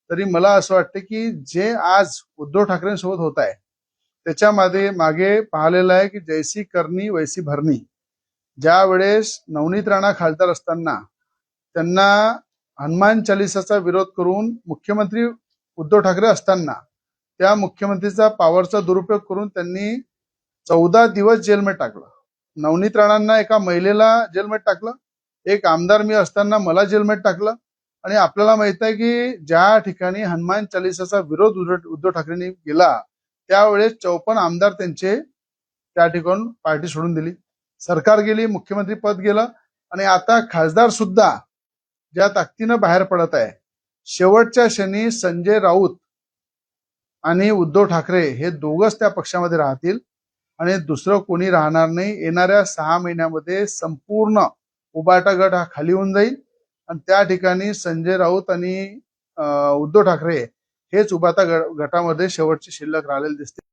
तरी मला असं वाटतं की जे आज उद्धव ठाकरेंसोबत होत आहे त्याच्यामध्ये मागे पाहिलेलं आहे की जैसी करनी वैसी भरणी। ज्या वेळेस नवनीत राणा खासदार असताना त्यांना हनुमान चालिसाचा विरोध करून मुख्यमंत्री उद्धव ठाकरे असताना त्या मुख्यमंत्रीचा पॉवरचा दुरुपयोग करून त्यांनी 14 दिवस जेलमध्ये टाकलं। नवनीत राणांना एका महिलेला जेलमध्ये टाकलं, एक आमदार मी असताना मला जेलमध्ये टाकलं। आणि आपल्याला माहित आहे की ज्या ठिकाणी हनुमान चालिसाचा विरोध उद्धव ठाकरेंनी केला त्यावेळेस 54 आमदार त्यांचे त्या ठिकाणून पार्टी सोडून दिली, सरकार गेली, मुख्यमंत्री पद गेलं। आणि आता खासदार सुद्धा ज्या ताकदीनं बाहेर पडत आहे, शेवटच्या क्षणी संजय राऊत आणि उद्धव ठाकरे हे दोघच त्या पक्षामध्ये राहतील आणि दुसरं कोणी राहणार नाही। येणाऱ्या 6 महिन्यामध्ये संपूर्ण उबाटा गट हा खाली होऊन जाईल आणि त्या ठिकाणी संजय राऊत आणि उद्धव ठाकरे हेच उबाटा गटामध्ये शेवटचे शिल्लक राहिलेले दिसतील।